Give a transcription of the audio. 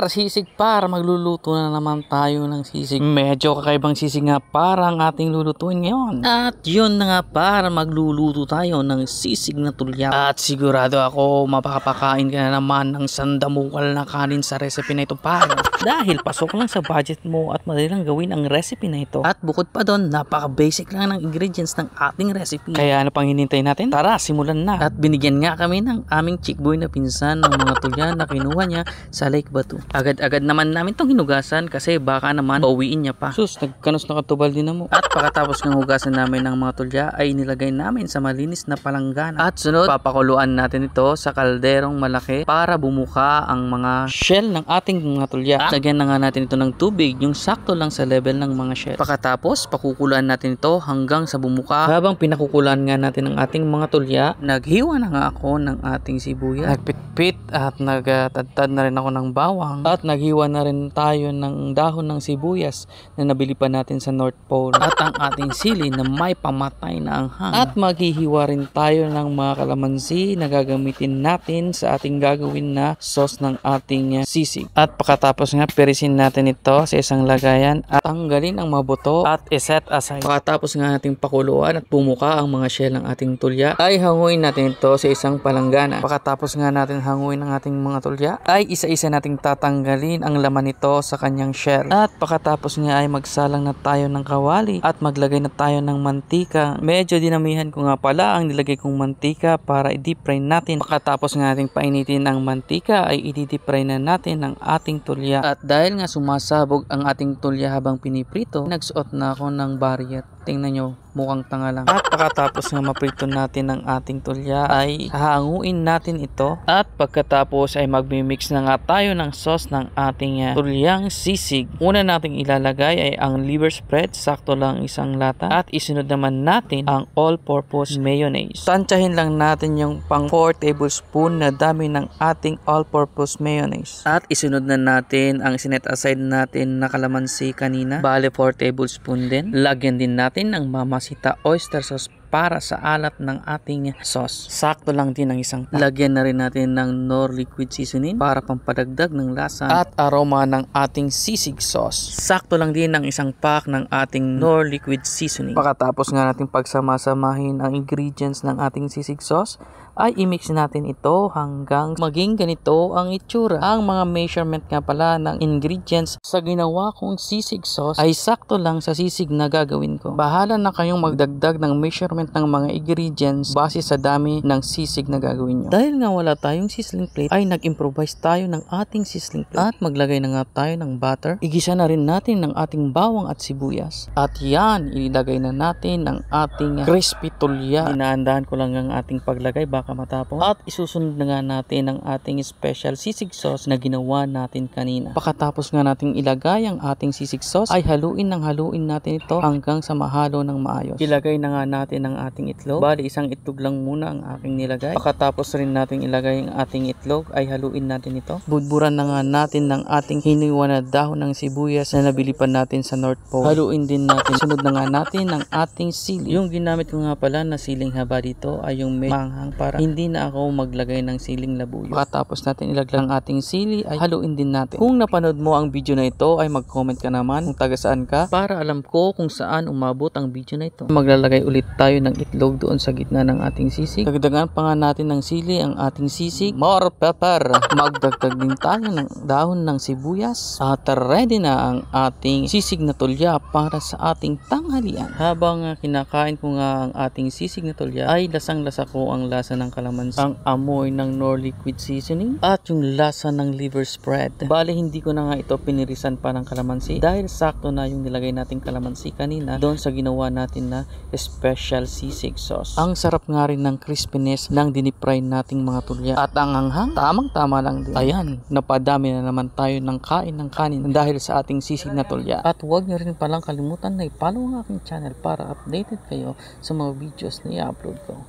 Sisig par, magluluto na naman tayo ng sisig. Medyo kakaibang sisig nga para ang ating lulutuin ngayon. At yun na nga para magluluto tayo ng sisig na tulya. At sigurado ako mapapakain ka na naman ng sandamukal na kanin sa recipe na ito par. Dahil pasok lang sa budget mo at madali lang gawin ang recipe na ito. At bukod pa doon, napaka-basic lang ng ingredients ng ating recipe. Kaya ano pang hinintay natin? Tara, simulan na. At binigyan nga kami ng aming chickboy na pinsan ng mga tulya na kinuha niya sa Lake Batu. Agad-agad naman namin itong hinugasan kasi baka naman pauwiin niya pa. Sus, nagkanos na katubal din mo. At pagkatapos ng hugasan namin ng mga tulya ay nilagay namin sa malinis na palanggana. At sunod, papakuluan natin ito sa kalderong malaki para bumuka ang mga shell ng ating mga tulya. At lagyan na nga natin ito ng tubig, yung sakto lang sa level ng mga shell. Pagkatapos, pakukuluan natin ito hanggang sa bumuka. Habang pinakukuluan nga natin ang ating mga tulya, naghiwa na nga ako ng ating sibuyas. Nagpitpit at nagtadtad na rin ako ng bawang. At naghiwa na rin tayo ng dahon ng sibuyas na nabili pa natin sa North Pole. At ang ating sili na may pamatay na anghang. At maghihiwa rin tayo ng mga kalamansi na gagamitin natin sa ating gagawin na sauce ng ating sisig. At pagkatapos nga perisin natin ito sa isang lagayan at tanggalin ang mabuto at iset aside. Pagkatapos nga nating pakuluan at bumuka ang mga shell ng ating tulya ay hanguin natin ito sa isang palanggana. Pagkatapos nga natin hanguin ang ating mga tulya ay isa-isa nating tatanggalin ang laman nito sa kanyang shell. At pagkatapos nga ay magsalang na tayo ng kawali at maglagay na tayo ng mantika. Medyo dinamihan ko nga pala ang nilagay kong mantika para i-deep fry natin. Pagkatapos nga nating painitin ang mantika ay i-deep fry na natin ang ating tulya. At dahil nga sumasabog ang ating tulya habang piniprito, nagsuot na ako ng barrier. Tingnan nyo, mukhang tanga lang. At pagkatapos nga maprito natin ang ating tulya ay hahanguin natin ito. At pagkatapos ay magmimix na nga tayo ng sauce ng ating tulyang sisig. Una nating ilalagay ay ang liver spread, sakto lang isang lata. At isunod naman natin ang all-purpose mayonnaise. Tansyahin lang natin yung pang 4 tablespoon na dami ng ating all-purpose mayonnaise. At isunod na natin ang sinet aside natin na kalamansi kanina. Bale 4 tablespoon din. Lagyan din natin ng Mamacita oyster sauce para sa alat ng ating sauce. Sakto lang din ang isang pack. Lagyan na rin natin ng Knorr liquid seasoning para pampadagdag ng lasa at aroma ng ating sisig sauce. Sakto lang din ang isang pack ng ating Knorr liquid seasoning. Pagkatapos nga natin pagsama-samahin ang ingredients ng ating sisig sauce, ay i-mix natin ito hanggang maging ganito ang itsura. Ang mga measurement nga pala ng ingredients sa ginawa kong sisig sauce ay sakto lang sa sisig na gagawin ko. Bahala na kayong magdagdag ng measurement ng mga ingredients base sa dami ng sisig na gagawin nyo. Dahil nga wala tayong sizzling plate ay nag-improvise tayo ng ating sizzling plate. At maglagay na nga tayo ng butter. Igisa na rin natin ng ating bawang at sibuyas. At yan, ilagay na natin ang ating crispy tulya. Inaandahan ko lang ang ating paglagay baka matapon. At isusunod na nga natin ang ating special sisig sauce na ginawa natin kanina. Pagkatapos nga nating ilagay ang ating sisig sauce ay haluin natin ito hanggang sa mahalo ng maayos. Ilagay na nga natin ang ating itlog. Bali isang itlog lang muna ang aking nilagay. Pagkatapos rin nating ilagay ang ating itlog ay haluin natin ito. Budburan na nga natin ng ating hiniwa na dahon ng sibuyas na nabili pa natin sa North Pole. Haluin din natin. Sunod na nga natin ang ating sili. Yung ginamit ko nga pala na siling haba dito ay yung may manghang para hindi na ako maglagay ng siling labuyo. Pagkatapos natin ilagay ang ating sili ay haluin din natin. Kung napanood mo ang video na ito ay mag-comment ka naman kung taga saan ka para alam ko kung saan umabot ang video na ito. Maglalagay ulit tayo ng itlog doon sa gitna ng ating sisig. Dagdagan pa nga natin ng sili ang ating sisig. More pepper. Magdagdag din tayo ng dahon ng sibuyas. At ready na ang ating sisig na tulya para sa ating tanghalian. Habang kinakain ko nga ang ating sisig na tulya ay lasang-lasa ko ang lasa ng kalamansi, ang amoy ng Knorr liquid seasoning at yung lasa ng liver spread. Bale hindi ko na nga ito pinirisan pa ng kalamansi dahil sakto na yung nilagay nating kalamansi kanina doon sa ginawa natin na special sisig sauce. Ang sarap nga rin ng crispiness ng dinipry nating mga tulya at ang anghang tamang-tama lang din. Ayan, napadami na naman tayo ng kain ng kanin dahil sa ating sisig na tulya. At huwag nyo rin palang kalimutan na i-follow ang aking channel para updated kayo sa mga videos na i-upload ko.